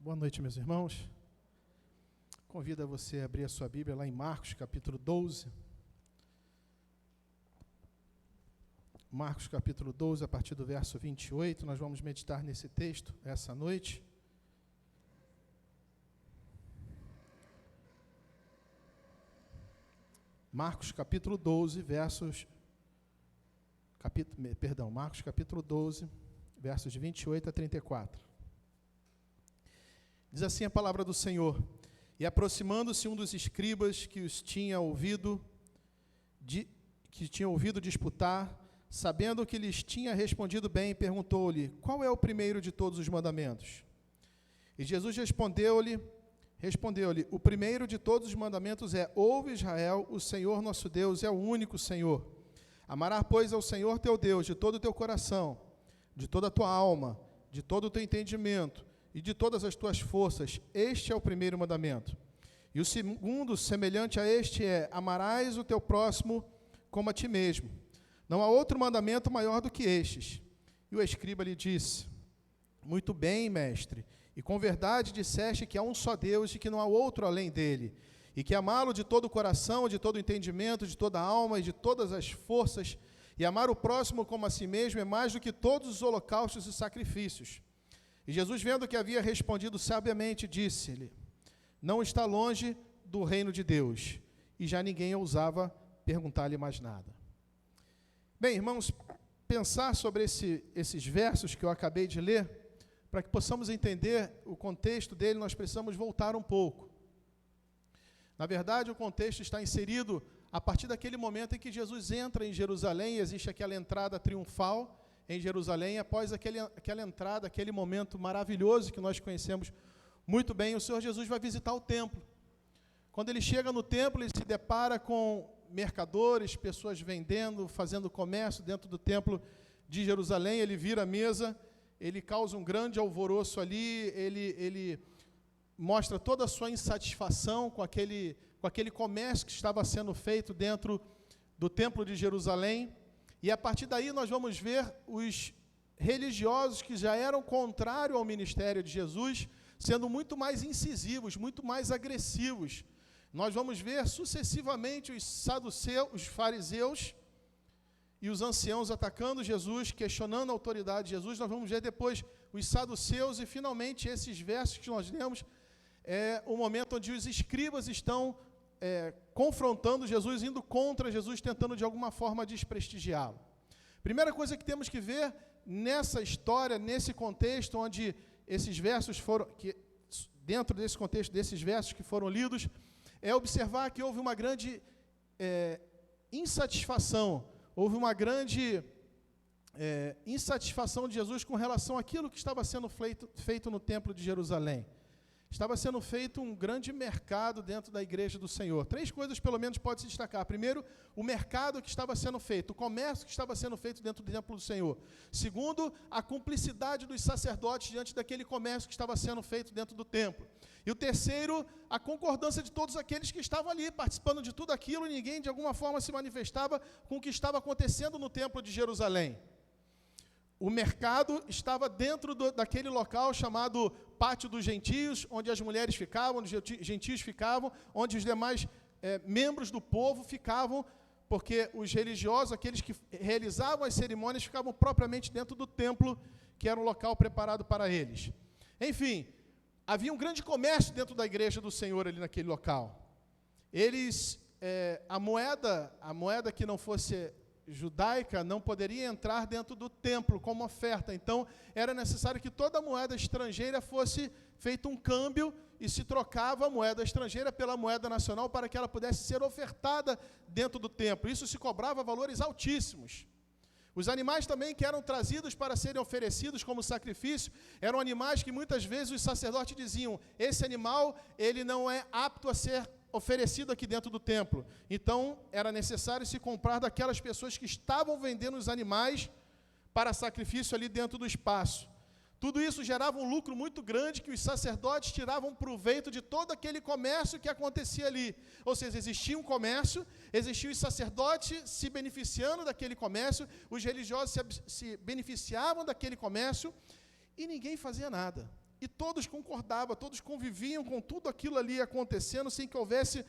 Boa noite, meus irmãos. Convido você a abrir a sua Bíblia lá em Marcos, capítulo 12. Marcos, capítulo 12, a partir do verso 28. Nós vamos meditar nesse texto essa noite. Marcos, capítulo 12, Marcos, capítulo 12, versos de 28 a 34. Diz assim a palavra do Senhor: E aproximando-se um dos escribas que tinha ouvido disputar, sabendo que lhes tinha respondido bem, perguntou-lhe: Qual é o primeiro de todos os mandamentos? E Jesus respondeu-lhe: O primeiro de todos os mandamentos é: Ouve, Israel, o Senhor nosso Deus é o único Senhor. Amarás, pois, ao Senhor teu Deus de todo o teu coração, de toda a tua alma, de todo o teu entendimento e de todas as tuas forças. Este é o primeiro mandamento. E o segundo, semelhante a este, é: amarás o teu próximo como a ti mesmo. Não há outro mandamento maior do que estes. E o escriba lhe disse: Muito bem, mestre, e com verdade disseste que há um só Deus e que não há outro além dele, e que amá-lo de todo o coração, de todo o entendimento, de toda a alma e de todas as forças, e amar o próximo como a si mesmo é mais do que todos os holocaustos e sacrifícios. E Jesus, vendo que havia respondido sabiamente, disse-lhe: Não está longe do reino de Deus. E já ninguém ousava perguntar-lhe mais nada. Bem, irmãos, pensar sobre esses versos que eu acabei de ler, para que possamos entender o contexto dele, nós precisamos voltar um pouco. Na verdade, o contexto está inserido a partir daquele momento em que Jesus entra em Jerusalém, e existe aquela entrada triunfal em Jerusalém. Após aquela entrada, aquele momento maravilhoso que nós conhecemos muito bem, o Senhor Jesus vai visitar o templo. Quando ele chega no templo, ele se depara com mercadores, pessoas vendendo, fazendo comércio dentro do templo de Jerusalém. Ele vira a mesa, ele causa um grande alvoroço ali, ele mostra toda a sua insatisfação com aquele comércio que estava sendo feito dentro do templo de Jerusalém. E a partir daí nós vamos ver os religiosos que já eram contrários ao ministério de Jesus sendo muito mais incisivos, muito mais agressivos. Nós vamos ver sucessivamente os saduceus, os fariseus e os anciãos atacando Jesus, questionando a autoridade de Jesus. Nós vamos ver depois os saduceus e finalmente esses versos que nós lemos é o momento onde os escribas estão confrontando Jesus, indo contra Jesus, tentando de alguma forma desprestigiá-lo. Primeira coisa que temos que ver nessa história, nesse contexto onde esses versos dentro desse contexto desses versos que foram lidos, é observar que houve uma grande insatisfação, houve uma grande insatisfação de Jesus com relação àquilo que estava sendo feito no templo de Jerusalém. Estava sendo feito um grande mercado dentro da igreja do Senhor. Três coisas, pelo menos, podem se destacar. Primeiro, o mercado que estava sendo feito, o comércio que estava sendo feito dentro do templo do Senhor. Segundo, a cumplicidade dos sacerdotes diante daquele comércio que estava sendo feito dentro do templo. E o terceiro, a concordância de todos aqueles que estavam ali, participando de tudo aquilo, e ninguém, de alguma forma, se manifestava com o que estava acontecendo no templo de Jerusalém. O mercado estava dentro daquele local chamado Pátio dos Gentios, onde as mulheres ficavam, onde os gentios ficavam, onde os demais membros do povo ficavam, porque os religiosos, aqueles que realizavam as cerimônias, ficavam propriamente dentro do templo, que era um local preparado para eles. Enfim, havia um grande comércio dentro da igreja do Senhor ali naquele local. Eles, a moeda que não fosse judaica não poderia entrar dentro do templo como oferta. Então, era necessário que toda moeda estrangeira fosse feito um câmbio e se trocava a moeda estrangeira pela moeda nacional para que ela pudesse ser ofertada dentro do templo. Isso se cobrava valores altíssimos. Os animais também que eram trazidos para serem oferecidos como sacrifício eram animais que muitas vezes os sacerdotes diziam: esse animal ele não é apto a ser oferecido aqui dentro do templo. Então, era necessário se comprar daquelas pessoas que estavam vendendo os animais para sacrifício ali dentro do espaço. Tudo isso gerava um lucro muito grande, que os sacerdotes tiravam proveito de todo aquele comércio que acontecia ali. Ou seja, existia um comércio, existiam os sacerdotes se beneficiando daquele comércio, os religiosos se beneficiavam daquele comércio, e ninguém fazia nada. E todos concordavam, todos conviviam com tudo aquilo ali acontecendo, sem que houvesse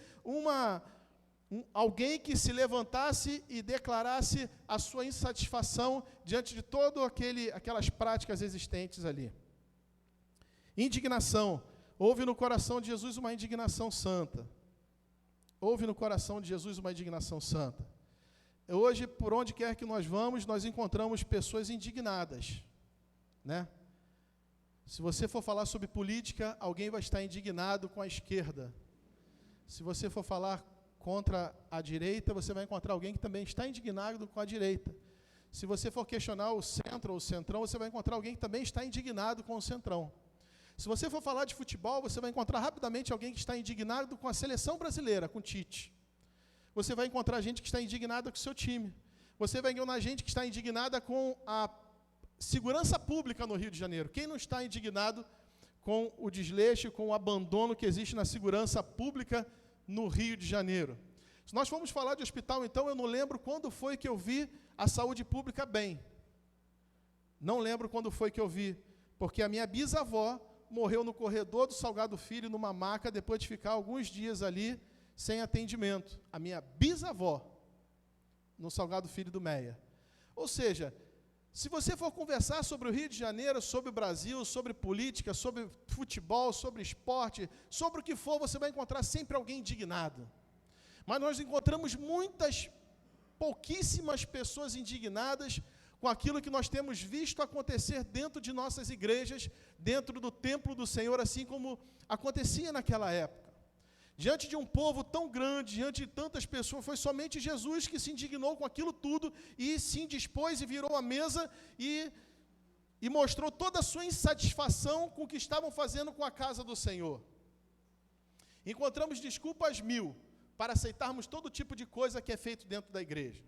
alguém que se levantasse e declarasse a sua insatisfação diante de todas aquelas práticas existentes ali. Indignação. Houve no coração de Jesus uma indignação santa. Houve no coração de Jesus uma indignação santa. Hoje, por onde quer que nós vamos, nós encontramos pessoas indignadas, né? Se você for falar sobre política, alguém vai estar indignado com a esquerda. Se você for falar contra a direita, você vai encontrar alguém que também está indignado com a direita. Se você for questionar o centro ou o centrão, você vai encontrar alguém que também está indignado com o centrão. Se você for falar de futebol, você vai encontrar rapidamente alguém que está indignado com a seleção brasileira, com o Tite. Você vai encontrar gente que está indignada com o seu time. Você vai encontrar gente que está indignada com a segurança pública no Rio de Janeiro. Quem não está indignado com o desleixo, com o abandono que existe na segurança pública no Rio de Janeiro? Se nós formos falar de hospital, então, eu não lembro quando foi que eu vi a saúde pública bem. Não lembro quando foi que eu vi, porque a minha bisavó morreu no corredor do Salgado Filho, numa maca, depois de ficar alguns dias ali sem atendimento. A minha bisavó, no Salgado Filho do Meia. Ou seja, se você for conversar sobre o Rio de Janeiro, sobre o Brasil, sobre política, sobre futebol, sobre esporte, sobre o que for, você vai encontrar sempre alguém indignado. Mas nós encontramos pouquíssimas pessoas indignadas com aquilo que nós temos visto acontecer dentro de nossas igrejas, dentro do templo do Senhor, assim como acontecia naquela época. Diante de um povo tão grande, diante de tantas pessoas, foi somente Jesus que se indignou com aquilo tudo e se indispôs e virou a mesa e mostrou toda a sua insatisfação com o que estavam fazendo com a casa do Senhor. Encontramos desculpas mil para aceitarmos todo tipo de coisa que é feito dentro da igreja.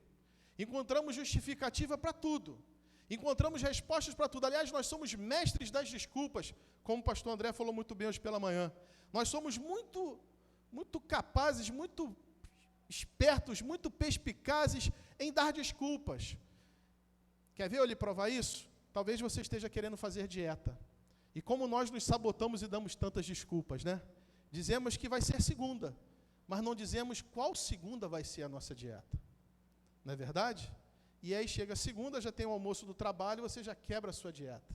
Encontramos justificativa para tudo. Encontramos respostas para tudo. Aliás, nós somos mestres das desculpas, como o pastor André falou muito bem hoje pela manhã. Nós somos muito capazes, muito espertos, muito perspicazes em dar desculpas. Quer ver eu lhe provar isso? Talvez você esteja querendo fazer dieta. E como nós nos sabotamos e damos tantas desculpas, né? Dizemos que vai ser segunda, mas não dizemos qual segunda vai ser a nossa dieta. Não é verdade? E aí chega a segunda, já tem o almoço do trabalho, você já quebra a sua dieta.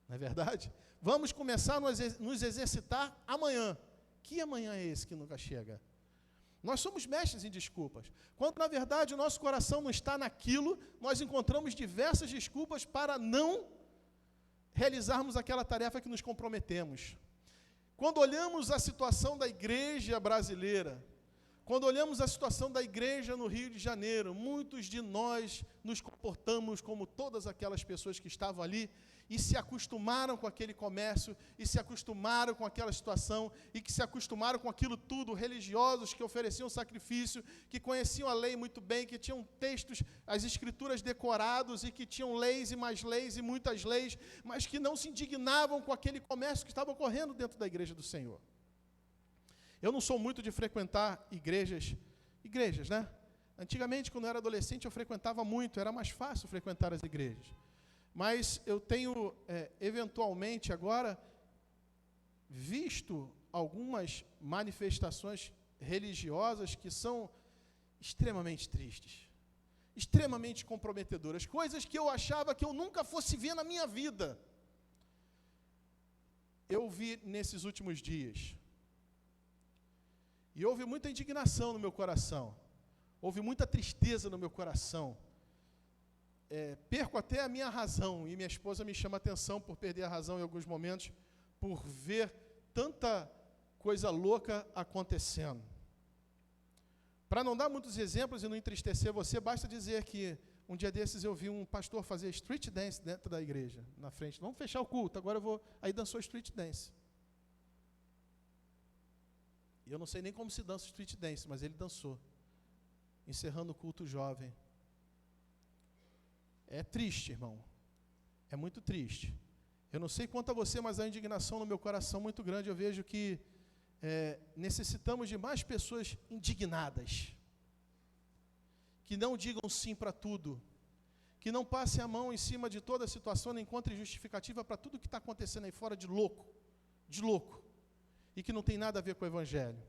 Não é verdade? Vamos começar a nos exercitar amanhã. Que amanhã é esse que nunca chega? Nós somos mestres em desculpas. Quando, na verdade, o nosso coração não está naquilo, nós encontramos diversas desculpas para não realizarmos aquela tarefa que nos comprometemos. Quando olhamos a situação da igreja brasileira, quando olhamos a situação da igreja no Rio de Janeiro, muitos de nós nos comportamos como todas aquelas pessoas que estavam ali e se acostumaram com aquele comércio, e se acostumaram com aquela situação, e que se acostumaram com aquilo tudo, religiosos que ofereciam sacrifício, que conheciam a lei muito bem, que tinham textos, as escrituras decorados, e que tinham leis e mais leis e muitas leis, mas que não se indignavam com aquele comércio que estava ocorrendo dentro da igreja do Senhor. Eu não sou muito de frequentar igrejas, né? Antigamente, quando eu era adolescente, eu frequentava muito, era mais fácil frequentar as igrejas. Mas eu tenho, eventualmente, agora, visto algumas manifestações religiosas que são extremamente tristes, extremamente comprometedoras, coisas que eu achava que eu nunca fosse ver na minha vida. Eu vi nesses últimos dias. E houve muita indignação no meu coração, houve muita tristeza no meu coração. Perco até a minha razão, e minha esposa me chama a atenção por perder a razão em alguns momentos, por ver tanta coisa louca acontecendo. Para não dar muitos exemplos e não entristecer você, basta dizer que um dia desses eu vi um pastor fazer street dance dentro da igreja, na frente. Vamos fechar o culto, agora eu vou... Aí dançou street dance. E eu não sei nem como se dança street dance, mas ele dançou, encerrando o culto jovem. É triste, irmão. É muito triste. Eu não sei quanto a você, mas a indignação no meu coração é muito grande. Eu vejo que necessitamos de mais pessoas indignadas, que não digam sim para tudo, que não passem a mão em cima de toda a situação, não encontrem justificativa para tudo que está acontecendo aí fora de louco. de louco, e que não tem nada a ver com o Evangelho.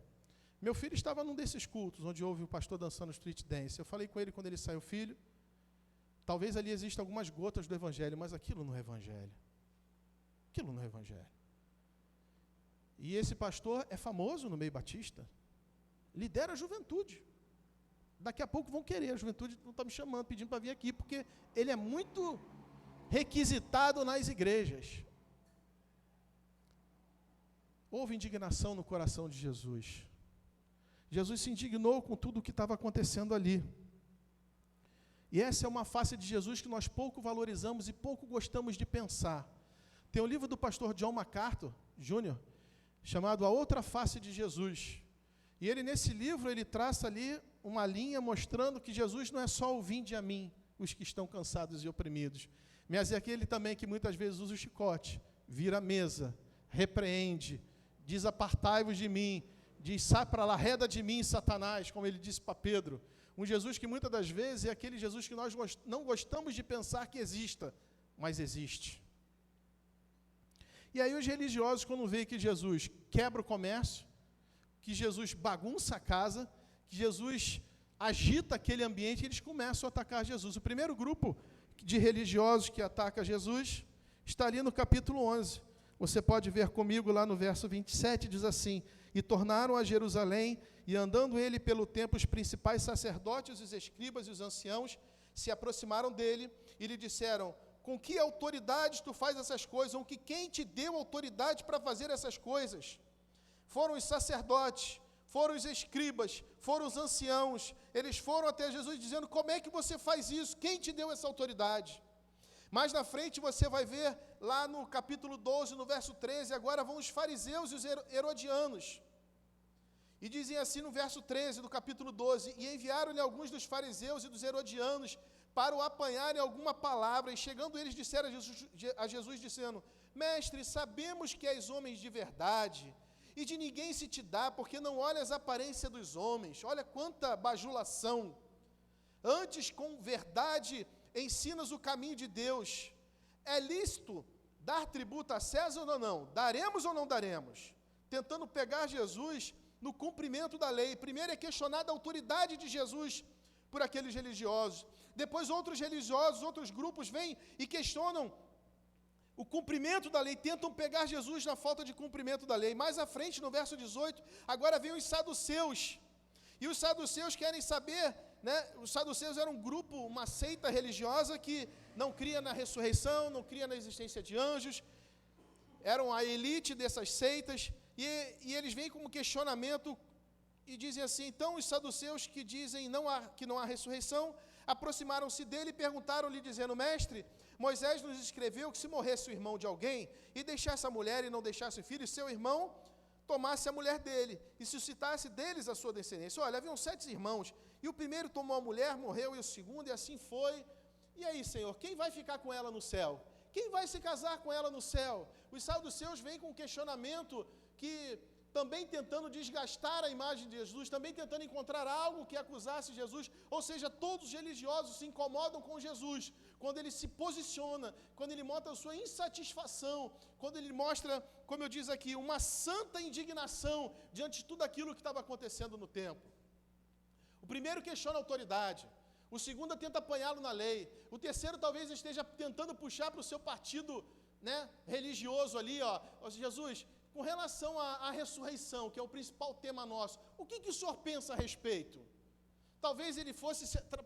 Meu filho estava num desses cultos, onde houve o pastor dançando street dance. Eu falei com ele quando ele saiu, filho, talvez ali existam algumas gotas do Evangelho, mas aquilo não é Evangelho. Aquilo não é Evangelho. E esse pastor é famoso no meio batista, lidera a juventude. Daqui a pouco vão querer, a juventude não está me chamando, pedindo para vir aqui, porque ele é muito requisitado nas igrejas. Houve indignação no coração de Jesus. Jesus se indignou com tudo o que estava acontecendo ali. E essa é uma face de Jesus que nós pouco valorizamos e pouco gostamos de pensar. Tem um livro do pastor John MacArthur Jr., chamado A Outra Face de Jesus. E ele, nesse livro, ele traça ali uma linha mostrando que Jesus não é só o vinde a mim, os que estão cansados e oprimidos, mas é aquele também que muitas vezes usa o chicote, vira a mesa, repreende, diz apartai-vos de mim, diz sai para lá, reda de mim, Satanás, como ele disse para Pedro. Um Jesus que muitas das vezes é aquele Jesus que nós não gostamos de pensar que exista, mas existe. E aí os religiosos, quando veem que Jesus quebra o comércio, que Jesus bagunça a casa, que Jesus agita aquele ambiente, eles começam a atacar Jesus. O primeiro grupo de religiosos que ataca Jesus está ali no capítulo 11. Você pode ver comigo lá no verso 27, diz assim: e tornaram a Jerusalém, e andando ele pelo templo, os principais sacerdotes, os escribas e os anciãos se aproximaram dele e lhe disseram: com que autoridade tu faz essas coisas? Ou que quem te deu autoridade para fazer essas coisas? Foram os sacerdotes, foram os escribas, foram os anciãos, eles foram até Jesus dizendo: como é que você faz isso? Quem te deu essa autoridade? Mais na frente você vai ver, lá no capítulo 12, no verso 13, agora vão os fariseus e os herodianos. E dizem assim no verso 13 do capítulo 12, e enviaram-lhe alguns dos fariseus e dos herodianos para o apanharem alguma palavra, e chegando eles disseram a Jesus dizendo: mestre, sabemos que és homens de verdade, e de ninguém se te dá, porque não olhas a aparência dos homens. Olha quanta bajulação. Antes, com verdade, ensinas o caminho de Deus. É lícito dar tributo a César ou não? Daremos ou não daremos? Tentando pegar Jesus no cumprimento da lei. Primeiro é questionada a autoridade de Jesus por aqueles religiosos. Depois outros religiosos, outros grupos vêm e questionam o cumprimento da lei, tentam pegar Jesus na falta de cumprimento da lei. Mais à frente, no verso 18, agora vem os saduceus. E os saduceus querem saber, os saduceus eram um grupo, uma seita religiosa que não cria na ressurreição, não cria na existência de anjos, eram a elite dessas seitas, e eles vêm como questionamento e dizem assim: então os saduceus que dizem que não há ressurreição, aproximaram-se dele e perguntaram-lhe, dizendo: mestre, Moisés nos escreveu que se morresse o irmão de alguém, e deixasse a mulher e não deixasse o filho, e seu irmão tomasse a mulher dele, e suscitasse deles a sua descendência. Olha, haviam 7 irmãos, e o primeiro tomou a mulher, morreu, e o segundo, e assim foi. E aí, Senhor, quem vai ficar com ela no céu? Quem vai se casar com ela no céu? Os saduceus vêm com um questionamento que, também tentando desgastar a imagem de Jesus, também tentando encontrar algo que acusasse Jesus, ou seja, todos os religiosos se incomodam com Jesus, quando ele se posiciona, quando ele mostra a sua insatisfação, quando ele mostra, como eu disse aqui, uma santa indignação diante de tudo aquilo que estava acontecendo no templo. O primeiro questiona a autoridade, o segundo tenta apanhá-lo na lei, o terceiro talvez esteja tentando puxar para o seu partido, religioso ali, Jesus, com relação à ressurreição, que é o principal tema nosso, o que o senhor pensa a respeito? Talvez ele fosse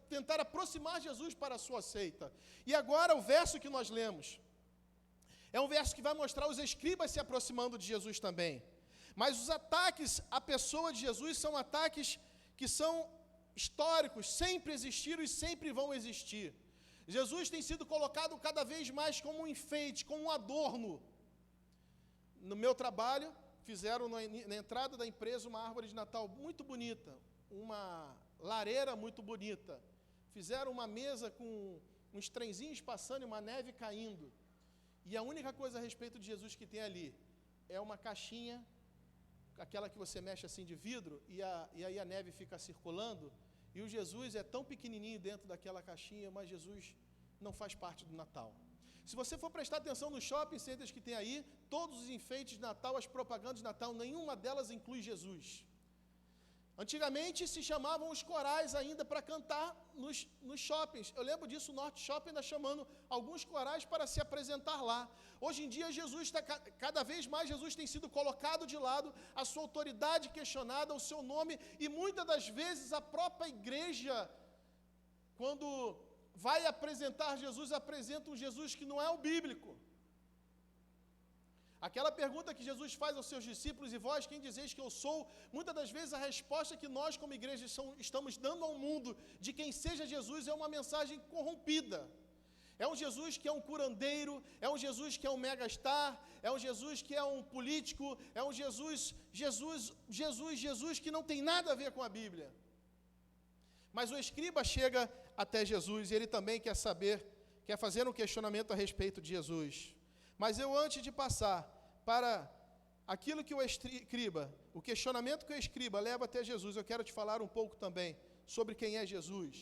tentar aproximar Jesus para a sua seita. E agora o verso que nós lemos, é um verso que vai mostrar os escribas se aproximando de Jesus também. Mas os ataques à pessoa de Jesus são ataques que são históricos, sempre existiram e sempre vão existir. Jesus tem sido colocado cada vez mais como um enfeite, como um adorno. No meu trabalho, fizeram na entrada da empresa uma árvore de Natal muito bonita, uma lareira muito bonita. Fizeram uma mesa com uns trenzinhos passando e uma neve caindo. E a única coisa a respeito de Jesus que tem ali é uma caixinha, aquela que você mexe assim de vidro, e aí a neve fica circulando, e o Jesus é tão pequenininho dentro daquela caixinha, mas Jesus não faz parte do Natal. Se você for prestar atenção nos shopping centers que tem aí, todos os enfeites de Natal, as propagandas de Natal, nenhuma delas inclui Jesus. Antigamente se chamavam os corais ainda para cantar nos shoppings. Eu lembro disso, o Norte Shopping ainda chamando alguns corais para se apresentar lá. Hoje em dia, Jesus está, cada vez mais Jesus tem sido colocado de lado, a sua autoridade questionada, o seu nome, e muitas das vezes a própria igreja, quando vai apresentar Jesus, apresenta um Jesus que não é o bíblico. Aquela pergunta que Jesus faz aos seus discípulos, e vós, quem dizeis que eu sou? Muitas das vezes a resposta que nós como igreja estamos dando ao mundo de quem seja Jesus é uma mensagem corrompida. É um Jesus que é um curandeiro, é um Jesus que é um megastar, é um Jesus que é um político, é um Jesus que não tem nada a ver com a Bíblia. Mas o escriba chega até Jesus e ele também quer fazer um questionamento a respeito de Jesus. Mas eu, antes de passar para aquilo que o questionamento que o escriba leva até Jesus, eu quero te falar um pouco também sobre quem é Jesus.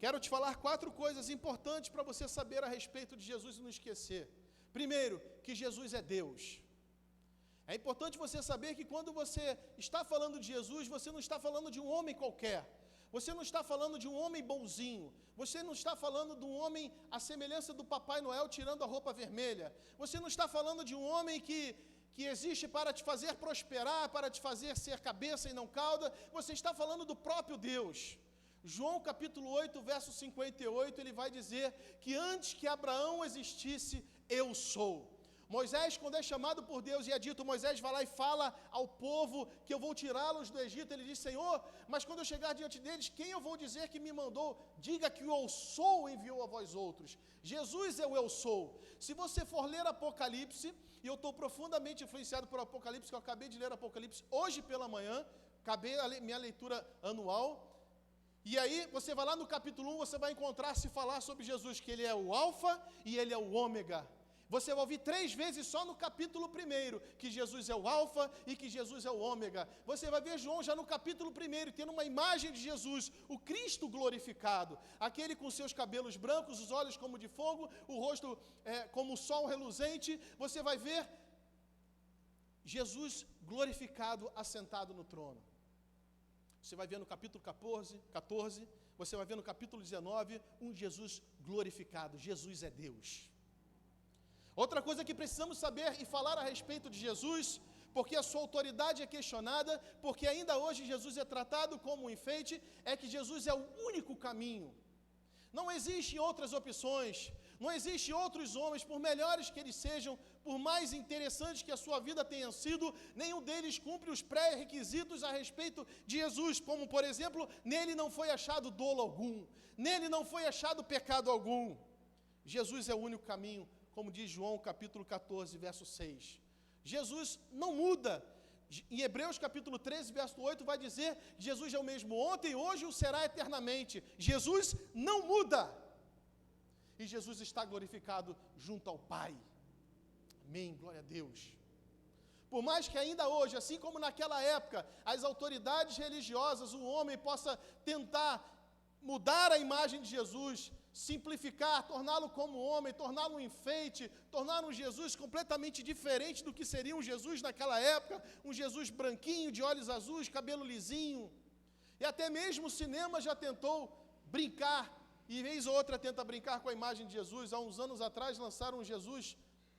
Quero te falar 4 coisas importantes para você saber a respeito de Jesus e não esquecer. Primeiro, que Jesus é Deus. É importante você saber que quando você está falando de Jesus, você não está falando de um homem qualquer. Você não está falando de um homem bonzinho. Você não está falando de um homem à semelhança do Papai Noel tirando a roupa vermelha. Você não está falando de um homem que existe para te fazer prosperar, para te fazer ser cabeça e não cauda. Você está falando do próprio Deus. João capítulo 8, verso 58, ele vai dizer que antes que Abraão existisse, eu sou. Moisés, quando é chamado por Deus e é dito, Moisés vai lá e fala ao povo que eu vou tirá-los do Egito, ele diz, Senhor, mas quando eu chegar diante deles, quem eu vou dizer que me mandou? Diga que o eu sou enviou a vós outros. Jesus é o eu sou. Se você for ler Apocalipse, e eu estou profundamente influenciado por Apocalipse, que eu acabei de ler Apocalipse hoje pela manhã, acabei a minha leitura anual, e aí você vai lá no capítulo 1, você vai encontrar se falar sobre Jesus, que ele é o alfa e ele é o ômega. Você vai ouvir 3 vezes só no capítulo 1, que Jesus é o alfa e que Jesus é o ômega. Você vai ver João já no capítulo 1, tendo uma imagem de Jesus, o Cristo glorificado, aquele com seus cabelos brancos, os olhos como de fogo, o rosto como o sol reluzente. Você vai ver Jesus glorificado, assentado no trono. Você vai ver no capítulo 14, você vai ver no capítulo 19, um Jesus glorificado. Jesus é Deus. Outra coisa que precisamos saber e falar a respeito de Jesus, porque a sua autoridade é questionada, porque ainda hoje Jesus é tratado como um enfeite, é que Jesus é o único caminho. Não existem outras opções, não existem outros homens, por melhores que eles sejam, por mais interessantes que a sua vida tenha sido, nenhum deles cumpre os pré-requisitos a respeito de Jesus, como, por exemplo, nele não foi achado dolo algum, nele não foi achado pecado algum. Jesus é o único caminho, como diz João capítulo 14, verso 6. Jesus não muda. Em Hebreus capítulo 13, verso 8, vai dizer que Jesus é o mesmo ontem, hoje o será eternamente. Jesus não muda. E Jesus está glorificado junto ao Pai. Amém, glória a Deus. Por mais que ainda hoje, assim como naquela época, as autoridades religiosas, o homem possa tentar mudar a imagem de Jesus, simplificar, torná-lo como homem, torná-lo um enfeite, tornar um Jesus completamente diferente do que seria um Jesus naquela época, um Jesus branquinho, de olhos azuis, cabelo lisinho. E até mesmo o cinema já tentou brincar, e vez ou outra tenta brincar com a imagem de Jesus. Há uns anos atrás lançaram Jesus,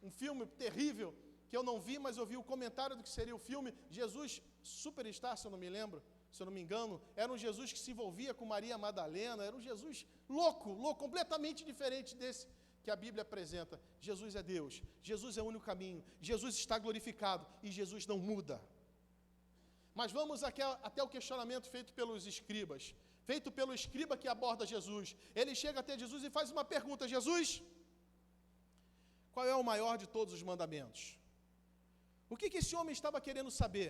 um filme terrível, que eu não vi, mas eu vi o comentário do que seria o filme, Jesus Superstar, se eu não me lembro, se eu não me engano, era um Jesus que se envolvia com Maria Madalena, era um Jesus louco, completamente diferente desse que a Bíblia apresenta. Jesus é Deus, Jesus é o único caminho, Jesus está glorificado e Jesus não muda. Mas vamos até o questionamento feito pelos escribas, feito pelo escriba que aborda Jesus. Ele chega até Jesus e faz uma pergunta: Jesus, qual é o maior de todos os mandamentos? O que esse homem estava querendo saber?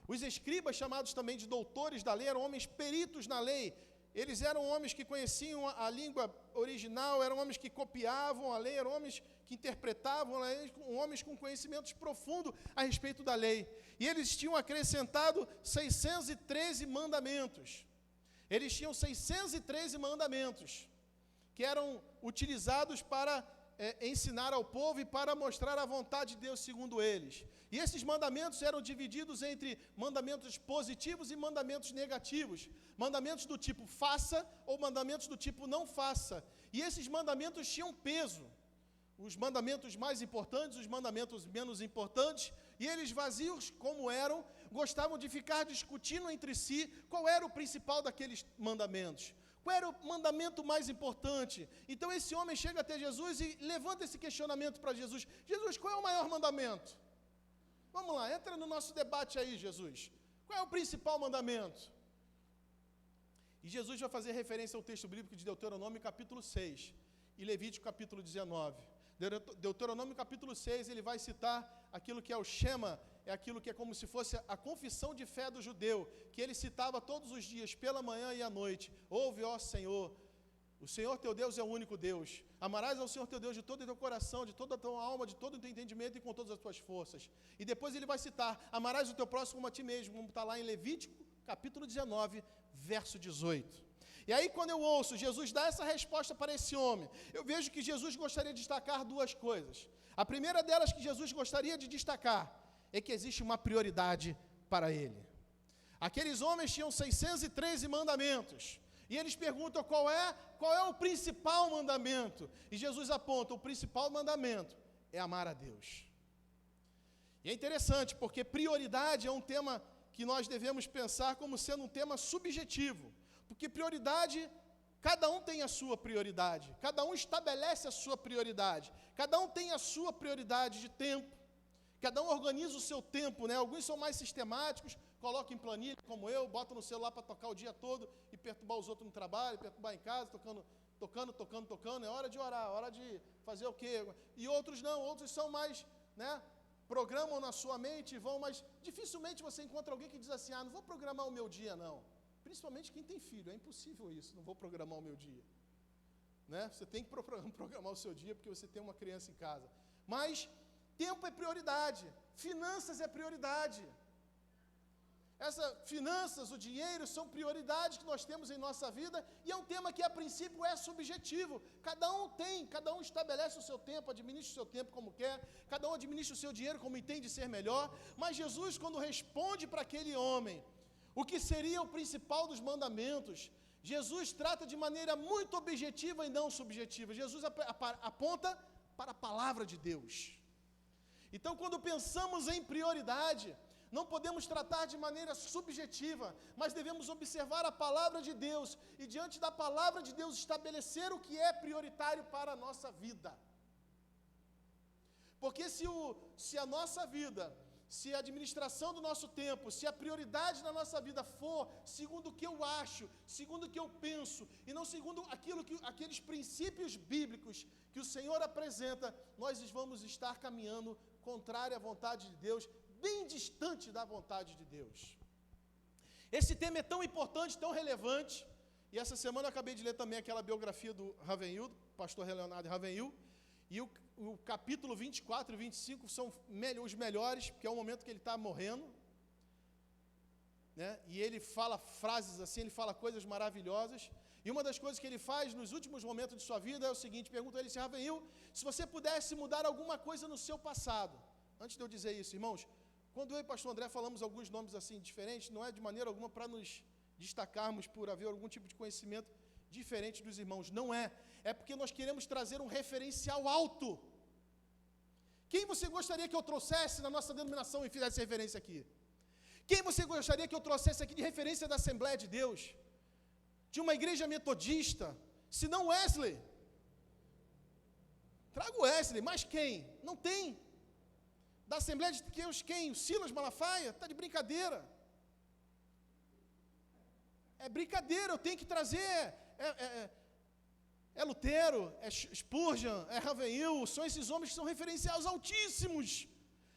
Os escribas, chamados também de doutores da lei, eram homens peritos na lei. Eles eram homens que conheciam a língua original, eram homens que copiavam a lei, eram homens que interpretavam a lei, homens com conhecimentos profundos a respeito da lei. E eles tinham acrescentado 613 mandamentos. Eles tinham 613 mandamentos que eram utilizados para ensinar ao povo e para mostrar a vontade de Deus segundo eles. E esses mandamentos eram divididos entre mandamentos positivos e mandamentos negativos. Mandamentos do tipo faça ou mandamentos do tipo não faça. E esses mandamentos tinham peso. Os mandamentos mais importantes, os mandamentos menos importantes, e eles, vazios como eram, gostavam de ficar discutindo entre si qual era o principal daqueles mandamentos. Qual era o mandamento mais importante? Então esse homem chega até Jesus e levanta esse questionamento para Jesus. Jesus, qual é o maior mandamento? Vamos lá, entra no nosso debate aí, Jesus. Qual é o principal mandamento? E Jesus vai fazer referência ao texto bíblico de Deuteronômio capítulo 6 e Levítico capítulo 19. Deuteronômio capítulo 6, ele vai citar aquilo que é o Shema, é aquilo que é como se fosse a confissão de fé do judeu, que ele citava todos os dias, pela manhã e à noite. Ouve, ó Senhor, o Senhor teu Deus é o único Deus. Amarás ao Senhor teu Deus de todo o teu coração, de toda a tua alma, de todo o teu entendimento e com todas as tuas forças. E depois ele vai citar, amarás o teu próximo como a ti mesmo, como está lá em Levítico capítulo 19, verso 18. E aí, quando eu ouço Jesus dar essa resposta para esse homem, eu vejo que Jesus gostaria de destacar duas coisas. A primeira delas que Jesus gostaria de destacar é que existe uma prioridade para ele. Aqueles homens tinham 613 mandamentos. E eles perguntam qual é o principal mandamento. E Jesus aponta, o principal mandamento é amar a Deus. E é interessante, porque prioridade é um tema que nós devemos pensar como sendo um tema subjetivo. Porque prioridade, cada um tem a sua prioridade, cada um estabelece a sua prioridade, cada um tem a sua prioridade de tempo, cada um organiza o seu tempo, né? Alguns são mais sistemáticos, colocam em planilha, como eu, botam no celular para tocar o dia todo e perturbar os outros no trabalho, perturbar em casa, tocando, é hora de orar, hora de fazer o quê? E outros não, outros são mais, né? Programam na sua mente e vão, mas dificilmente você encontra alguém que diz assim, não vou programar o meu dia, não. Principalmente quem tem filho, é impossível isso, não vou programar o meu dia. Né? Você tem que programar o seu dia porque você tem uma criança em casa. Mas tempo é prioridade, finanças é prioridade. Finanças, o dinheiro são prioridades que nós temos em nossa vida e é um tema que a princípio é subjetivo. Cada um estabelece o seu tempo, administra o seu tempo como quer, cada um administra o seu dinheiro como entende ser melhor. Mas Jesus, quando responde para aquele homem, o que seria o principal dos mandamentos, Jesus trata de maneira muito objetiva e não subjetiva. Jesus aponta para a palavra de Deus. Então, quando pensamos em prioridade, não podemos tratar de maneira subjetiva, mas devemos observar a palavra de Deus e, diante da palavra de Deus, estabelecer o que é prioritário para a nossa vida. Porque se a nossa vida, se a administração do nosso tempo, se a prioridade da nossa vida for segundo o que eu acho, segundo o que eu penso, e não segundo aqueles princípios bíblicos que o Senhor apresenta, nós vamos estar caminhando contrário à vontade de Deus, bem distante da vontade de Deus. Esse tema é tão importante, tão relevante, e essa semana eu acabei de ler também aquela biografia do Ravenhill, do pastor Leonardo Ravenhill, e o capítulo 24 e 25 são os melhores, porque é o momento que ele está morrendo, né? E ele fala frases assim, ele fala coisas maravilhosas, e uma das coisas que ele faz nos últimos momentos de sua vida é o seguinte, pergunta a ele, Ravenhill, se você pudesse mudar alguma coisa no seu passado. Antes de eu dizer isso, irmãos, quando eu e o pastor André falamos alguns nomes assim diferentes, não é de maneira alguma para nos destacarmos por haver algum tipo de conhecimento diferente dos irmãos, não é. É porque nós queremos trazer um referencial alto. Quem você gostaria que eu trouxesse na nossa denominação e fizesse referência aqui? Quem você gostaria que eu trouxesse aqui de referência da Assembleia de Deus? De uma igreja metodista? Se não Wesley. Trago Wesley, mas quem? Não tem. Da Assembleia de Deus quem? O Silas Malafaia? Está de brincadeira. É brincadeira, eu tenho que trazer... É Lutero, é Spurgeon, é Ravenhill, são esses homens que são referenciais altíssimos.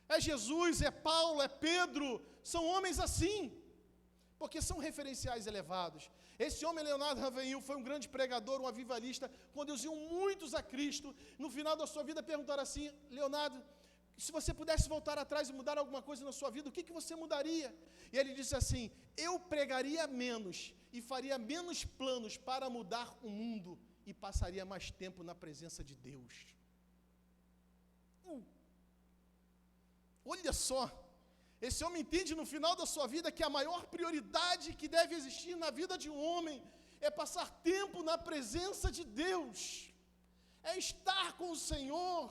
É Jesus, é Paulo, é Pedro, são homens assim, porque são referenciais elevados. Esse homem, Leonardo Ravenhill, foi um grande pregador, um avivalista, conduziu muitos a Cristo. No final da sua vida perguntaram assim, Leonardo, se você pudesse voltar atrás e mudar alguma coisa na sua vida, o que você mudaria? E ele disse assim, eu pregaria menos e faria menos planos para mudar o mundo e passaria mais tempo na presença de Deus. Olha só, esse homem entende no final da sua vida que a maior prioridade que deve existir na vida de um homem é passar tempo na presença de Deus, é estar com o Senhor,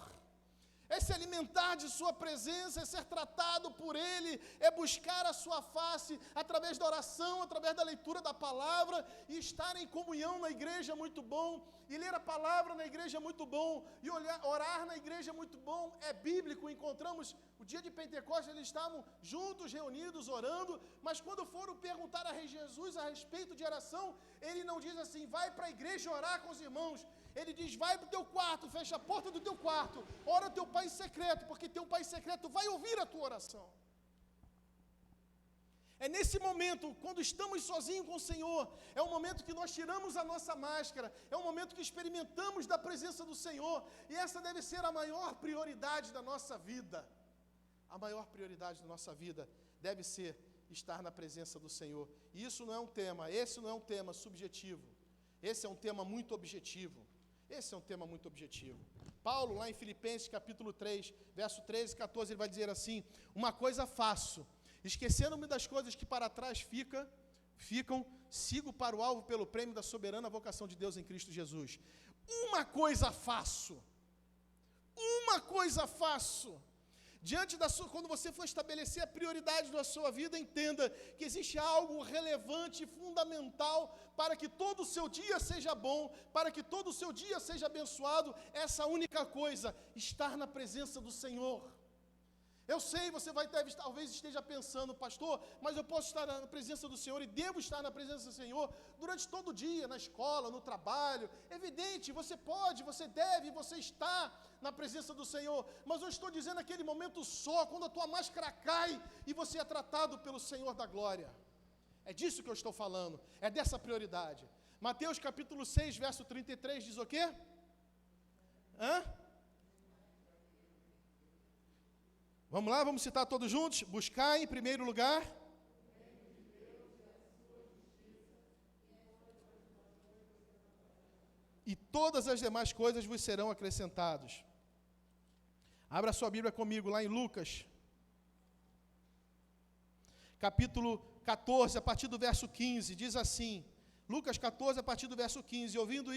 é se alimentar de sua presença, é ser tratado por Ele, é buscar a sua face através da oração, através da leitura da palavra, e estar em comunhão na igreja é muito bom, e ler a palavra na igreja é muito bom, e orar na igreja é muito bom, é bíblico. Encontramos o dia de Pentecostes, eles estavam juntos, reunidos, orando, mas quando foram perguntar a Jesus a respeito de oração, ele não diz assim, vai para a igreja orar com os irmãos. Ele diz, vai para o teu quarto, fecha a porta do teu quarto, ora o teu pai em secreto, porque teu pai em secreto vai ouvir a tua oração. É nesse momento, quando estamos sozinhos com o Senhor, é o momento que nós tiramos a nossa máscara, é o momento que experimentamos da presença do Senhor, e essa deve ser a maior prioridade da nossa vida. A maior prioridade da nossa vida deve ser estar na presença do Senhor. E isso não é um tema, esse não é um tema subjetivo, esse é um tema muito objetivo. Esse é um tema muito objetivo. Paulo, lá em Filipenses capítulo 3, verso 13 e 14, ele vai dizer assim, uma coisa faço, esquecendo-me das coisas que para trás ficam, sigo para o alvo pelo prêmio da soberana vocação de Deus em Cristo Jesus. Uma coisa faço, quando você for estabelecer a prioridade da sua vida, entenda que existe algo relevante e fundamental para que todo o seu dia seja bom, para que todo o seu dia seja abençoado. Essa única coisa, estar na presença do Senhor. Eu sei, você talvez esteja pensando, pastor, mas eu posso estar na presença do Senhor e devo estar na presença do Senhor durante todo o dia, na escola, no trabalho. Evidente, você pode, você deve, você está na presença do Senhor, mas eu estou dizendo aquele momento só, quando a tua máscara cai e você é tratado pelo Senhor da glória. É disso que eu estou falando, é dessa prioridade. Mateus capítulo 6, verso 33 diz o quê? Vamos lá, vamos citar todos juntos? Buscar em primeiro lugar e todas as demais coisas vos serão acrescentadas. Abra sua Bíblia comigo lá em Lucas, capítulo 14, a partir do verso 15, diz assim, Lucas 14, a partir do verso 15, ouvindo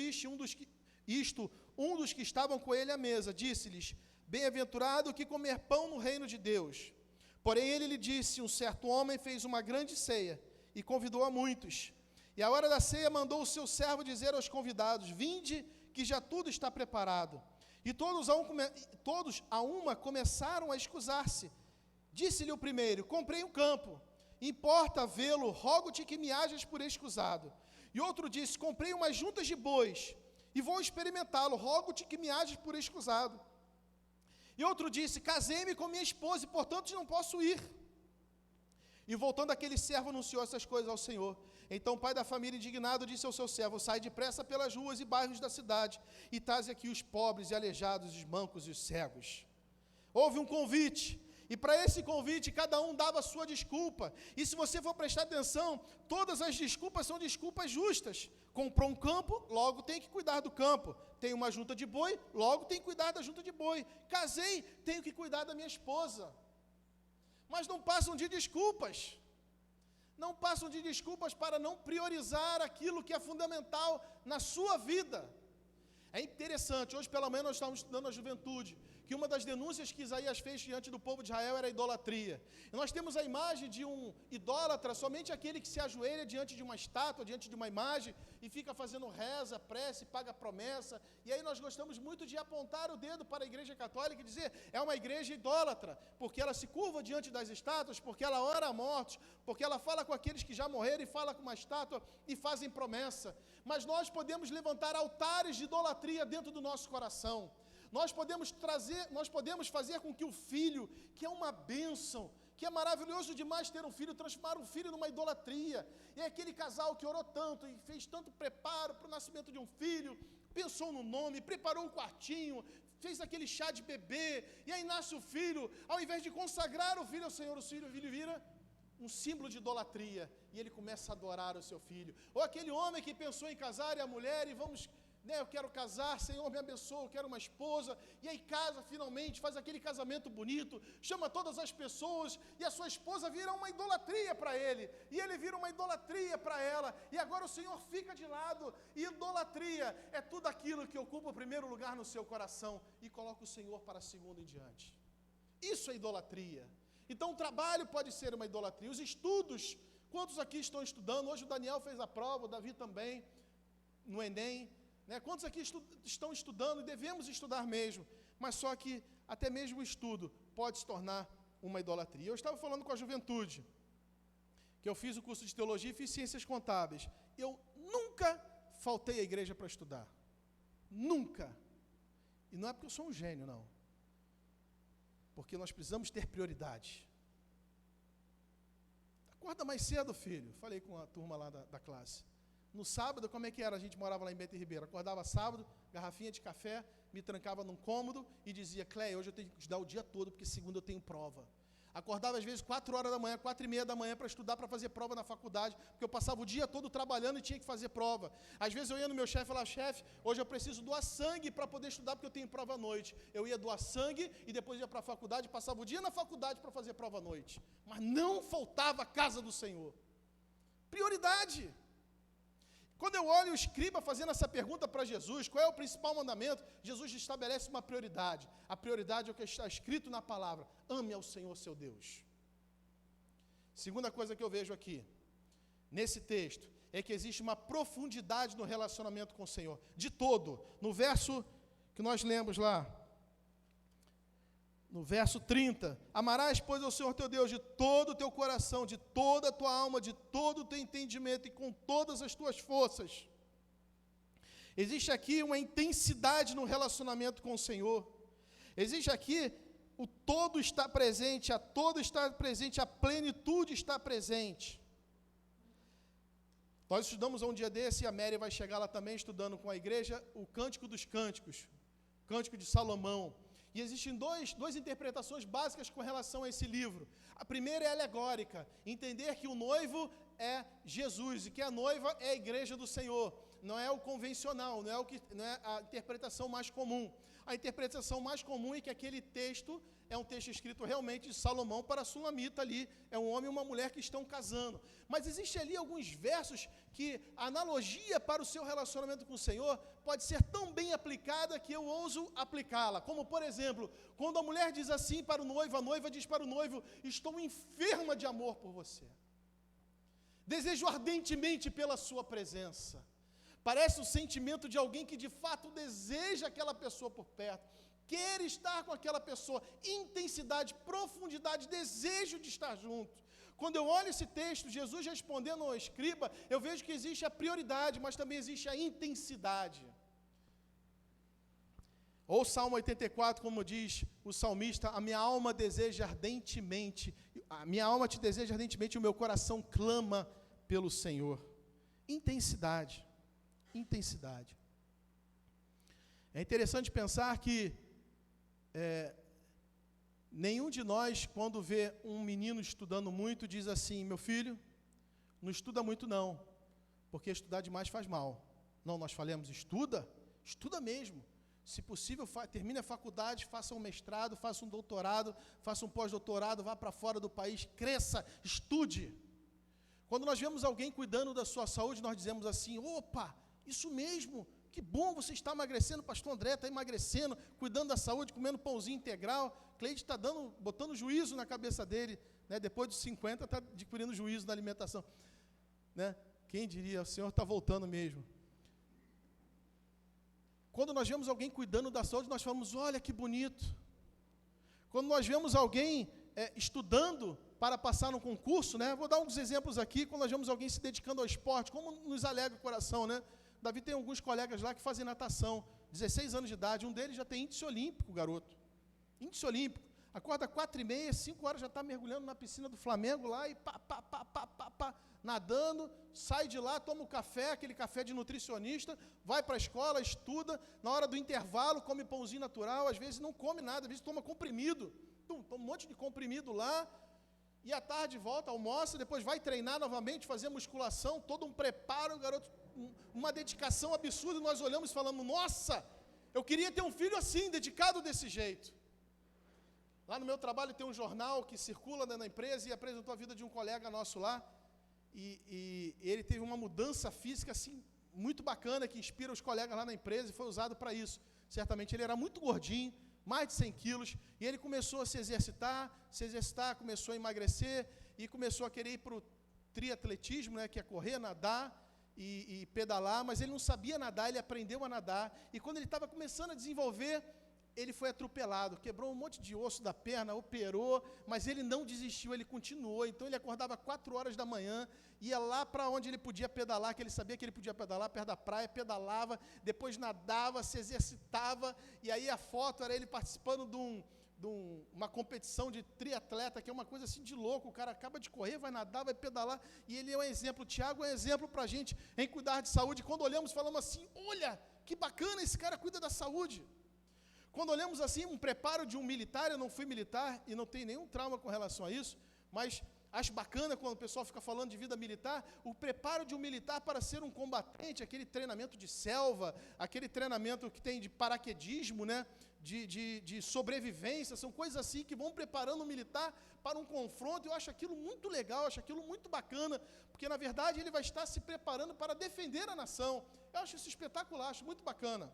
um dos que estavam com ele à mesa, disse-lhes, bem-aventurado que comer pão no reino de Deus. Porém ele lhe disse, um certo homem fez uma grande ceia e convidou a muitos. E à hora da ceia mandou o seu servo dizer aos convidados, vinde que já tudo está preparado. E todos a uma começaram a escusar-se. Disse-lhe o primeiro, comprei um campo, importa vê-lo, rogo-te que me hajas por escusado. E outro disse, comprei umas juntas de bois e vou experimentá-lo, rogo-te que me hajas por escusado. E outro disse, casei-me com minha esposa e portanto não posso ir. E voltando aquele servo anunciou essas coisas ao Senhor. Então o pai da família indignado disse ao seu servo, sai depressa pelas ruas e bairros da cidade e traze aqui os pobres e aleijados, os mancos e os cegos. Houve um convite. E para esse convite, cada um dava a sua desculpa. E se você for prestar atenção, todas as desculpas são desculpas justas. Comprou um campo, logo tem que cuidar do campo. Tem uma junta de boi, logo tem que cuidar da junta de boi. Casei, tenho que cuidar da minha esposa. Mas não passam de desculpas. Não passam de desculpas para não priorizar aquilo que é fundamental na sua vida. É interessante, hoje pela manhã nós estávamos estudando a juventude, que uma das denúncias que Isaías fez diante do povo de Israel era a idolatria. E nós temos a imagem de um idólatra, somente aquele que se ajoelha diante de uma estátua, diante de uma imagem, e fica fazendo reza, prece, paga promessa. E aí nós gostamos muito de apontar o dedo para a igreja católica e dizer, é uma igreja idólatra, porque ela se curva diante das estátuas, porque ela ora a mortos, porque ela fala com aqueles que já morreram e fala com uma estátua e fazem promessa. Mas nós podemos levantar altares de idolatria dentro do nosso coração. Nós podemos fazer com que o filho, que é uma bênção, que é maravilhoso demais ter um filho, transformar um filho numa idolatria. E é aquele casal que orou tanto e fez tanto preparo para o nascimento de um filho, pensou no nome, preparou um quartinho, fez aquele chá de bebê, e aí nasce o filho, ao invés de consagrar o filho ao Senhor, o filho vira um símbolo de idolatria, e ele começa a adorar o seu filho. Ou aquele homem que pensou em casar e a mulher, e vamos né, eu quero casar, Senhor, me abençoa, eu quero uma esposa, e aí casa finalmente, faz aquele casamento bonito, chama todas as pessoas, e a sua esposa vira uma idolatria para ele, e ele vira uma idolatria para ela, e agora o Senhor fica de lado. Idolatria é tudo aquilo que ocupa o primeiro lugar no seu coração, e coloca o Senhor para segundo em diante. Isso é idolatria. Então o trabalho pode ser uma idolatria, os estudos, quantos aqui estão estudando? Hoje o Daniel fez a prova, o Davi também, no Enem, né? Quantos aqui estão estudando, e devemos estudar mesmo, mas só que até mesmo o estudo pode se tornar uma idolatria. Eu estava falando com a juventude, que eu fiz o curso de teologia e fiz ciências contábeis. Eu nunca faltei à igreja para estudar. Nunca. E não é porque eu sou um gênio, não. Porque nós precisamos ter prioridade. Acorda mais cedo, filho. Falei com a turma lá da classe. No sábado, como é que era? A gente morava lá em Bento Ribeiro. Acordava sábado, garrafinha de café, me trancava num cômodo e dizia: Cleia, hoje eu tenho que estudar o dia todo, porque segunda eu tenho prova. Acordava às vezes 4 horas da manhã, 4:30 da manhã para estudar, para fazer prova na faculdade, porque eu passava o dia todo trabalhando e tinha que fazer prova. Às vezes eu ia no meu chefe e falava: chefe, hoje eu preciso doar sangue para poder estudar, porque eu tenho prova à noite. Eu ia doar sangue e depois ia para a faculdade, passava o dia na faculdade para fazer prova à noite. Mas não faltava a casa do Senhor. Prioridade. Quando eu olho o escriba fazendo essa pergunta para Jesus, qual é o principal mandamento? Jesus estabelece uma prioridade. A prioridade é o que está escrito na palavra: ame ao Senhor seu Deus. Segunda coisa que eu vejo aqui, nesse texto, é que existe uma profundidade no relacionamento com o Senhor, de todo. No verso que nós lemos lá, no verso 30, amarás, pois, ao Senhor teu Deus de todo o teu coração, de toda a tua alma, de todo o teu entendimento e com todas as tuas forças. Existe aqui uma intensidade no relacionamento com o Senhor. Existe aqui, o todo está presente, a todo está presente, a plenitude está presente. Nós estudamos um dia desse, e a Mary vai chegar lá também, estudando com a igreja, o Cântico dos Cânticos, o Cântico de Salomão. E existem duas interpretações básicas com relação a esse livro. A primeira é alegórica, entender que o noivo é Jesus e que a noiva é a igreja do Senhor. Não é o convencional, não é a interpretação mais comum. A interpretação mais comum é que aquele texto é um texto escrito realmente de Salomão para a sulamita ali. É um homem e uma mulher que estão casando. Mas existe ali alguns versos que a analogia para o seu relacionamento com o Senhor pode ser tão bem aplicada que eu ouso aplicá-la. Como, por exemplo, quando a mulher diz assim para o noivo, a noiva diz para o noivo: estou enferma de amor por você. Desejo ardentemente pela sua presença. Parece o sentimento de alguém que de fato deseja aquela pessoa por perto, quer estar com aquela pessoa, intensidade, profundidade, desejo de estar junto. Quando eu olho esse texto, Jesus respondendo ao escriba, eu vejo que existe a prioridade, mas também existe a intensidade. Ou Salmo 84, como diz o salmista: a minha alma deseja ardentemente, a minha alma te deseja ardentemente, o meu coração clama pelo Senhor. Intensidade. Intensidade. É interessante pensar que nenhum de nós, quando vê um menino estudando muito, diz assim: meu filho, não estuda muito não, porque estudar demais faz mal. Não, nós falamos: estuda mesmo. Se possível, termine a faculdade, faça um mestrado, faça um doutorado, faça um pós-doutorado, vá para fora do país, cresça, estude. Quando nós vemos alguém cuidando da sua saúde, nós dizemos assim: opa, isso mesmo, que bom, você está emagrecendo, pastor André está emagrecendo, cuidando da saúde, comendo pãozinho integral. Cleide está botando juízo na cabeça dele, né? Depois dos 50 está adquirindo juízo na alimentação, né? Quem diria, o Senhor está voltando mesmo. Quando nós vemos alguém cuidando da saúde, nós falamos: olha que bonito. Quando nós vemos alguém estudando para passar no concurso, né? Vou dar uns exemplos aqui. Quando nós vemos alguém se dedicando ao esporte, como nos alegra o coração, né? Davi tem alguns colegas lá que fazem natação, 16 anos de idade, um deles já tem índice olímpico, garoto. Índice olímpico. Acorda 4:30, 5 horas já está mergulhando na piscina do Flamengo lá e nadando, sai de lá, toma um café, aquele café de nutricionista, vai para a escola, estuda, na hora do intervalo come pãozinho natural, às vezes não come nada, às vezes toma comprimido, toma um monte de comprimido lá, E à tarde volta, almoça, depois vai treinar novamente, fazer musculação, todo um preparo, garoto, uma dedicação absurda, e nós olhamos e falamos, nossa, eu queria ter um filho assim, dedicado desse jeito. Lá no meu trabalho tem um jornal que circula na empresa e apresentou a vida de um colega nosso lá, e ele teve uma mudança física assim, muito bacana, que inspira os colegas lá na empresa e foi usado para isso. Certamente ele era muito gordinho, mais de 100 quilos, e ele começou a se exercitar, começou a emagrecer, e começou a querer ir para o triatletismo, né, que é correr, nadar e pedalar, mas ele não sabia nadar, ele aprendeu a nadar, e quando ele estava começando a desenvolver, ele foi atropelado, quebrou um monte de osso da perna, operou, mas ele não desistiu, ele continuou. Então ele acordava 4 horas da manhã, ia lá para onde ele podia pedalar, que ele sabia que ele podia pedalar, perto da praia, pedalava, depois nadava, se exercitava, e aí a foto era ele participando de uma competição de triatleta, que é uma coisa assim de louco, o cara acaba de correr, vai nadar, vai pedalar, e ele é um exemplo, o Tiago é um exemplo para a gente em cuidar de saúde. Quando olhamos, falamos assim, olha, que bacana, esse cara cuida da saúde. Quando olhamos assim, um preparo de um militar, eu não fui militar e não tenho nenhum trauma com relação a isso, mas acho bacana quando o pessoal fica falando de vida militar, o preparo de um militar para ser um combatente, aquele treinamento de selva, aquele treinamento que tem de paraquedismo, né, de sobrevivência, são coisas assim que vão preparando o militar para um confronto. Eu acho aquilo muito legal, acho aquilo muito bacana, porque na verdade ele vai estar se preparando para defender a nação. Eu acho isso espetacular, acho muito bacana.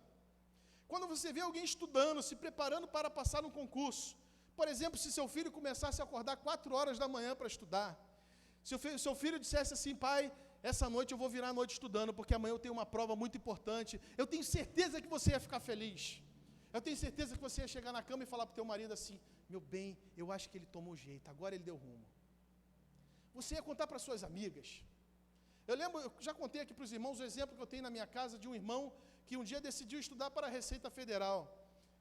Quando você vê alguém estudando, se preparando para passar num concurso, por exemplo, se seu filho começasse a acordar 4 horas da manhã para estudar, se o seu filho dissesse assim, pai, essa noite eu vou virar a noite estudando, porque amanhã eu tenho uma prova muito importante, eu tenho certeza que você ia ficar feliz, eu tenho certeza que você ia chegar na cama e falar para o teu marido assim, meu bem, eu acho que ele tomou jeito, agora ele deu rumo. Você ia contar para suas amigas. Eu lembro, eu já contei aqui para os irmãos o exemplo que eu tenho na minha casa de um irmão que um dia decidiu estudar para a Receita Federal.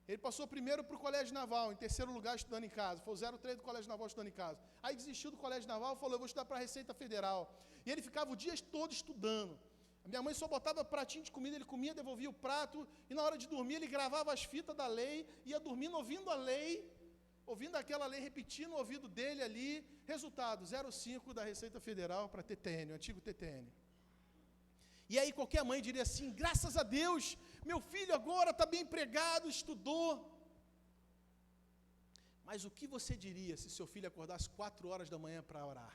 Ele passou primeiro para o Colégio Naval, em terceiro lugar estudando em casa. Foi o 03 do Colégio Naval estudando em casa. Aí desistiu do Colégio Naval e falou, eu vou estudar para a Receita Federal. E ele ficava o dia todo estudando. A minha mãe só botava pratinho de comida, ele comia, devolvia o prato, e na hora de dormir ele gravava as fitas da lei, ia dormindo ouvindo a lei, ouvindo aquela lei, repetindo o ouvido dele ali. Resultado, 05 da Receita Federal para TTN, o antigo TTN. E aí qualquer mãe diria assim, graças a Deus, meu filho agora está bem empregado, estudou. Mas o que você diria se seu filho acordasse 4 horas da manhã para orar?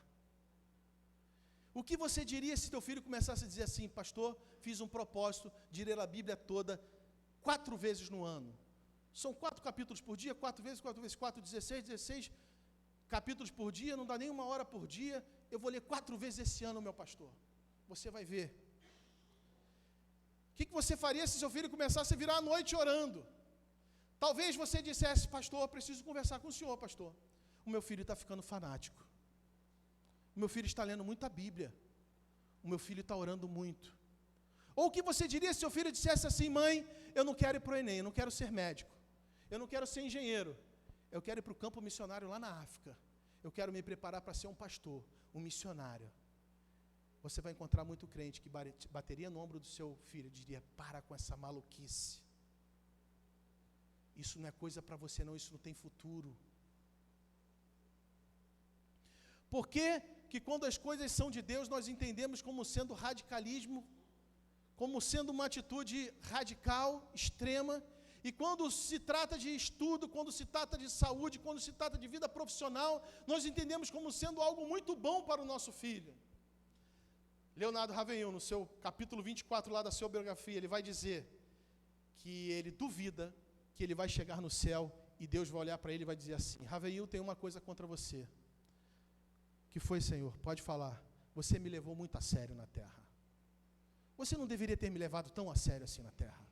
O que você diria se teu filho começasse a dizer assim, pastor, fiz um propósito de ler a Bíblia toda 4 vezes no ano. São 4 capítulos por dia, 4 vezes 4, 16 capítulos por dia, não dá nem 1 hora por dia, eu vou ler 4 vezes esse ano, meu pastor. Você vai ver. O que você faria se seu filho começasse a virar a noite orando? Talvez você dissesse, pastor, eu preciso conversar com o senhor, pastor. O meu filho está ficando fanático. O meu filho está lendo muito a Bíblia. O meu filho está orando muito. Ou o que você diria se seu filho dissesse assim, mãe, eu não quero ir para o Enem, eu não quero ser médico, eu não quero ser engenheiro, eu quero ir para o campo missionário lá na África, eu quero me preparar para ser um pastor, um missionário. Você vai encontrar muito crente que bateria no ombro do seu filho e diria, para com essa maluquice. Isso não é coisa para você não, isso não tem futuro. Por que quando as coisas são de Deus, nós entendemos como sendo radicalismo, como sendo uma atitude radical, extrema, e quando se trata de estudo, quando se trata de saúde, quando se trata de vida profissional, nós entendemos como sendo algo muito bom para o nosso filho. Leonardo Ravenhill, no seu capítulo 24 lá da sua biografia, ele vai dizer que ele duvida que ele vai chegar no céu e Deus vai olhar para ele e vai dizer assim, Ravenhill, tem uma coisa contra você. Que foi, Senhor? Pode falar. Você me levou muito a sério na terra. Você não deveria ter me levado tão a sério assim na terra.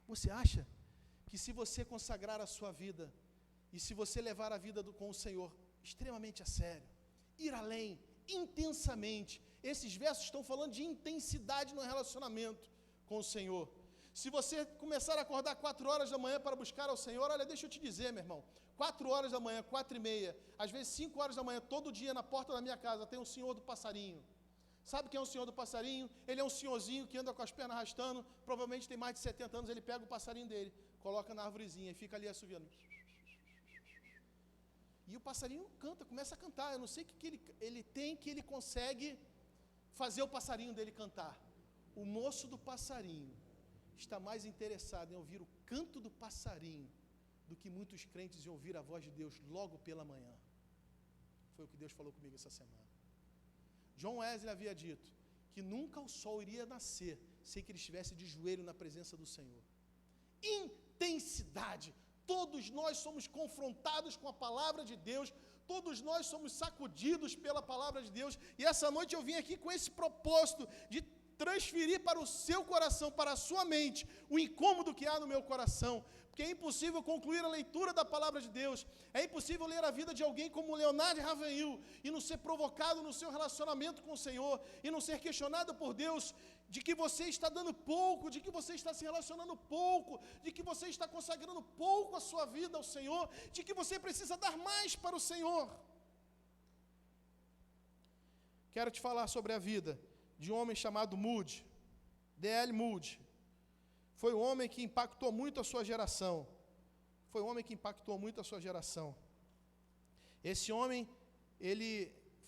Você acha que se você consagrar a sua vida e se você levar a vida com o Senhor extremamente a sério, ir além, intensamente, esses versos estão falando de intensidade no relacionamento com o Senhor. Se você começar a acordar 4 horas da manhã para buscar ao Senhor, olha, deixa eu te dizer, meu irmão, 4 horas da manhã, 4:30, às vezes 5 horas da manhã, todo dia na porta da minha casa tem um senhor do passarinho. Sabe quem é o senhor do passarinho? Ele é um senhorzinho que anda com as pernas arrastando, provavelmente tem mais de 70 anos, ele pega o passarinho dele, coloca na arvorezinha e fica ali assoviando. E o passarinho canta, começa a cantar. Eu não sei o que ele tem que ele consegue fazer o passarinho dele cantar. O moço do passarinho está mais interessado em ouvir o canto do passarinho do que muitos crentes em ouvir a voz de Deus logo pela manhã. Foi o que Deus falou comigo essa semana. John Wesley havia dito que nunca o sol iria nascer sem que ele estivesse de joelho na presença do Senhor. Intensidade. Todos nós somos confrontados com a palavra de Deus, todos nós somos sacudidos pela palavra de Deus, e essa noite eu vim aqui com esse propósito de transferir para o seu coração, para a sua mente, o incômodo que há no meu coração, porque é impossível concluir a leitura da palavra de Deus, é impossível ler a vida de alguém como Leonardo Ravenhill e não ser provocado no seu relacionamento com o Senhor, e não ser questionado por Deus de que você está dando pouco, de que você está se relacionando pouco, de que você está consagrando pouco a sua vida ao Senhor, de que você precisa dar mais para o Senhor. Quero te falar sobre a vida de um homem chamado Moody, D.L. Moody. Foi um homem que impactou muito a sua geração. Foi um homem que impactou muito a sua geração. Esse homem, ele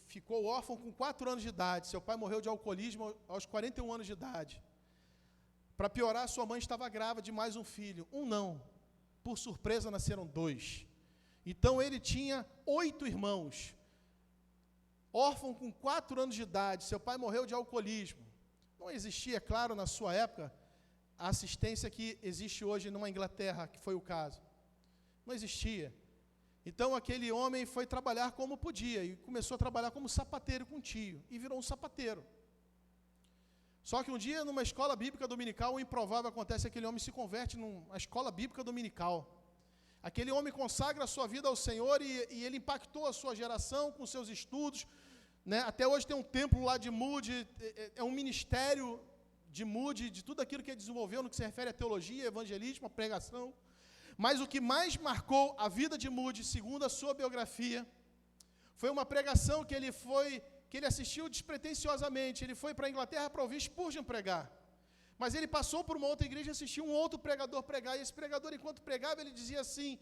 ficou órfão com 4 anos de idade. Seu pai morreu de alcoolismo aos 41 anos de idade. Para piorar, sua mãe estava grávida de mais um filho. Um não. Por surpresa, nasceram 2. Então, ele tinha 8 irmãos. Órfão com 4 anos de idade. Seu pai morreu de alcoolismo. Não existia, claro, na sua época, a assistência que existe hoje numa Inglaterra, que foi o caso. Não existia. Então, aquele homem foi trabalhar como podia, e começou a trabalhar como sapateiro com o tio, e virou um sapateiro. Só que um dia, numa escola bíblica dominical, o improvável acontece, aquele homem se converte numa escola bíblica dominical. Aquele homem consagra a sua vida ao Senhor, e ele impactou a sua geração com seus estudos, né? Até hoje tem um templo lá de Moody, é um ministério de Moody, de tudo aquilo que ele desenvolveu no que se refere à teologia, evangelismo, à pregação. Mas o que mais marcou a vida de Moody, segundo a sua biografia, foi uma pregação que ele assistiu despretensiosamente. Ele foi para a Inglaterra para ouvir Spurgeon pregar. Mas ele passou por uma outra igreja e assistiu um outro pregador pregar. E esse pregador, enquanto pregava, ele dizia assim: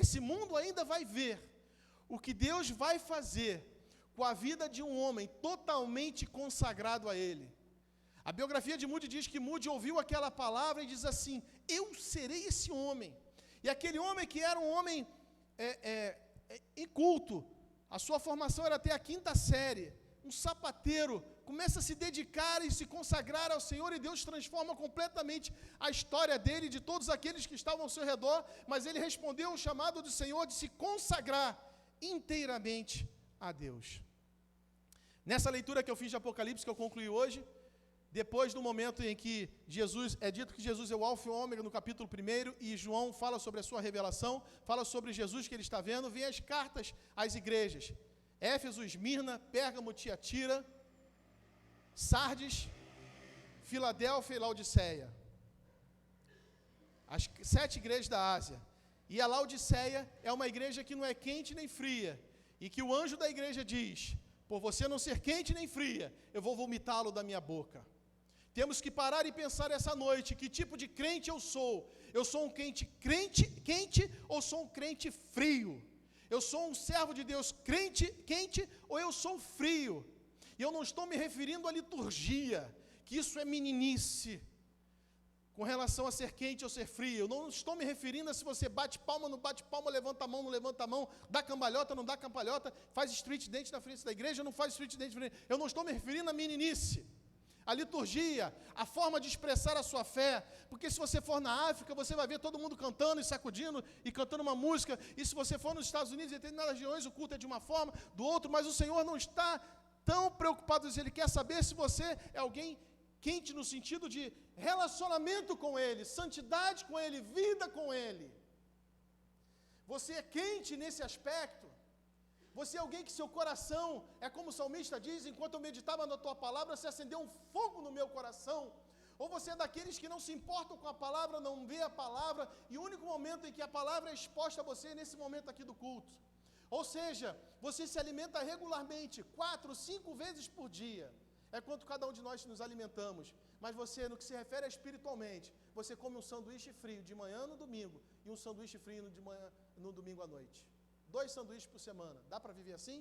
esse mundo ainda vai ver o que Deus vai fazer com a vida de um homem totalmente consagrado a Ele. A biografia de Moody diz que Moody ouviu aquela palavra e diz assim: eu serei esse homem. E aquele homem que era um homem inculto, a sua formação era até a 5ª série, um sapateiro, começa a se dedicar e se consagrar ao Senhor, e Deus transforma completamente a história dele e de todos aqueles que estavam ao seu redor, mas ele respondeu ao chamado do Senhor de se consagrar inteiramente a Deus. Nessa leitura que eu fiz de Apocalipse, que eu concluí hoje, depois do momento em que é dito que Jesus é o alfa e o ômega no capítulo 1, e João fala sobre a sua revelação, fala sobre Jesus que ele está vendo, vem as cartas às igrejas: Éfeso, Esmirna, Pérgamo, Tiatira, Sardes, Filadélfia e Laodiceia. As 7 igrejas da Ásia. E a Laodiceia é uma igreja que não é quente nem fria, e que o anjo da igreja diz: por você não ser quente nem fria, eu vou vomitá-lo da minha boca. Temos que parar e pensar essa noite, que tipo de crente eu sou? Eu sou um quente ou sou um crente frio? Eu sou um servo de Deus quente ou eu sou frio? E eu não estou me referindo à liturgia, que isso é meninice, com relação a ser quente ou ser frio. Eu não estou me referindo a se você bate palma, não bate palma, levanta a mão, não levanta a mão, dá cambalhota, não dá cambalhota, faz street dance na frente da igreja, não faz street dance na frente. Eu não estou me referindo a meninice, a liturgia, a forma de expressar a sua fé, porque se você for na África, você vai ver todo mundo cantando e sacudindo e cantando uma música, e se você for nos Estados Unidos, em determinadas regiões, o culto é de uma forma, do outro, mas o Senhor não está tão preocupado, Ele quer saber se você é alguém quente no sentido de relacionamento com Ele, santidade com Ele, vida com Ele. Você é quente nesse aspecto? Você é alguém que seu coração, é como o salmista diz: enquanto eu meditava na tua palavra, se acendeu um fogo no meu coração? Ou você é daqueles que não se importam com a palavra, não vê a palavra, e o único momento em que a palavra é exposta a você é nesse momento aqui do culto? Ou seja, você se alimenta regularmente, 4, 5 vezes por dia. É quanto cada um de nós nos alimentamos. Mas você, no que se refere a espiritualmente, você come um sanduíche frio de manhã no domingo e um sanduíche frio no domingo à noite. 2 sanduíches por semana. Dá para viver assim?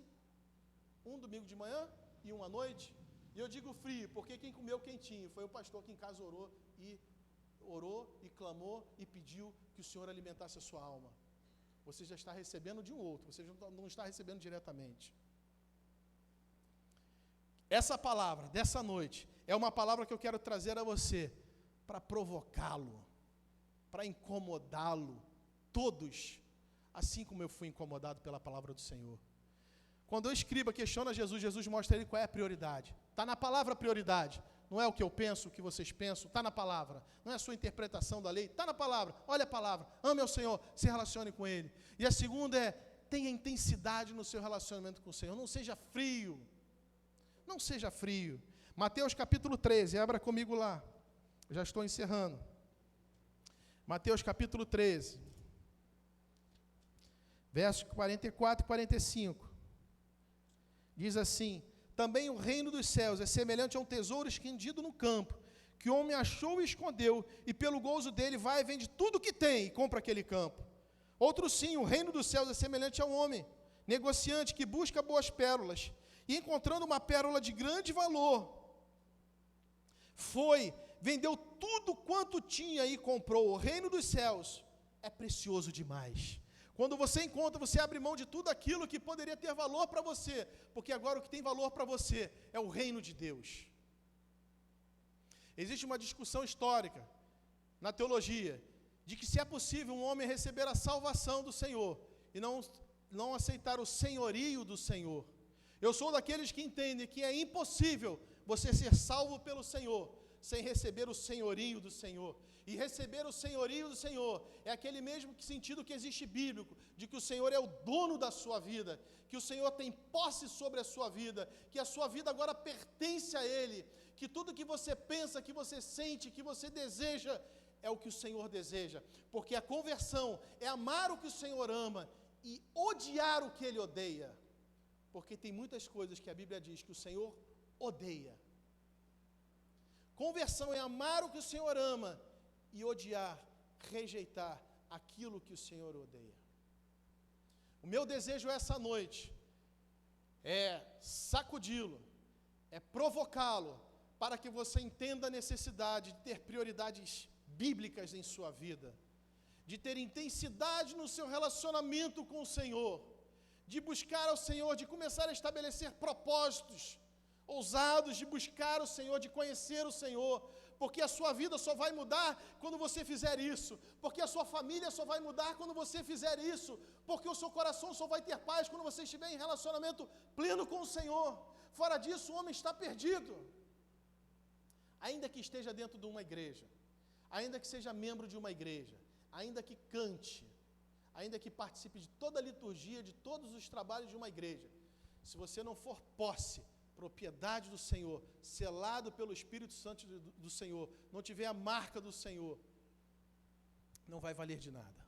Um domingo de manhã e um à noite? E eu digo frio, porque quem comeu quentinho foi o pastor que em casa orou e clamou e pediu que o Senhor alimentasse a sua alma. Você já está recebendo de um outro, você não está recebendo diretamente. Essa palavra, dessa noite, é uma palavra que eu quero trazer a você para provocá-lo, para incomodá-lo, todos, assim como eu fui incomodado pela palavra do Senhor. Quando o escriba questiona Jesus, Jesus mostra a ele qual é a prioridade. Está na palavra a prioridade. Não é o que eu penso, o que vocês pensam, está na palavra. Não é a sua interpretação da lei, está na palavra. Olha a palavra, ame ao Senhor, se relacione com Ele. E a segunda é, tenha intensidade no seu relacionamento com o Senhor. Não seja frio. Não seja frio. Mateus capítulo 13, abra comigo lá. Eu já estou encerrando. Mateus capítulo 13, versos 44 e 45. Diz assim: também o reino dos céus é semelhante a um tesouro escondido no campo, que o homem achou e escondeu, e pelo gozo dele vai e vende tudo que tem e compra aquele campo. Outro sim, o reino dos céus é semelhante a um homem, negociante, que busca boas pérolas, e encontrando uma pérola de grande valor, vendeu tudo quanto tinha e comprou. O reino dos céus é precioso demais. Quando você encontra, você abre mão de tudo aquilo que poderia ter valor para você, porque agora o que tem valor para você é o reino de Deus. Existe uma discussão histórica na teologia de que se é possível um homem receber a salvação do Senhor e não aceitar o senhorio do Senhor. Eu sou daqueles que entendem que é impossível você ser salvo pelo Senhor sem receber o senhorio do Senhor. E receber o senhorio do Senhor é aquele mesmo sentido que existe bíblico, de que o Senhor é o dono da sua vida, que o Senhor tem posse sobre a sua vida, que a sua vida agora pertence a Ele, que tudo que você pensa, que você sente, que você deseja, é o que o Senhor deseja. Porque a conversão é amar o que o Senhor ama e odiar o que Ele odeia. Porque tem muitas coisas que a Bíblia diz que o Senhor odeia. Conversão é amar o que o Senhor ama e odiar, rejeitar aquilo que o Senhor odeia. O meu desejo essa noite é sacudi-lo, é provocá-lo, para que você entenda a necessidade de ter prioridades bíblicas em sua vida, de ter intensidade no seu relacionamento com o Senhor, de buscar ao Senhor, de começar a estabelecer propósitos ousados, de buscar o Senhor, de conhecer o Senhor, porque a sua vida só vai mudar quando você fizer isso, porque a sua família só vai mudar quando você fizer isso, porque o seu coração só vai ter paz quando você estiver em relacionamento pleno com o Senhor. Fora disso, o homem está perdido. Ainda que esteja dentro de uma igreja, ainda que seja membro de uma igreja, ainda que cante, ainda que participe de toda a liturgia, de todos os trabalhos de uma igreja, se você não for posse, propriedade do Senhor, selado pelo Espírito Santo do Senhor, não tiver a marca do Senhor, não vai valer de nada.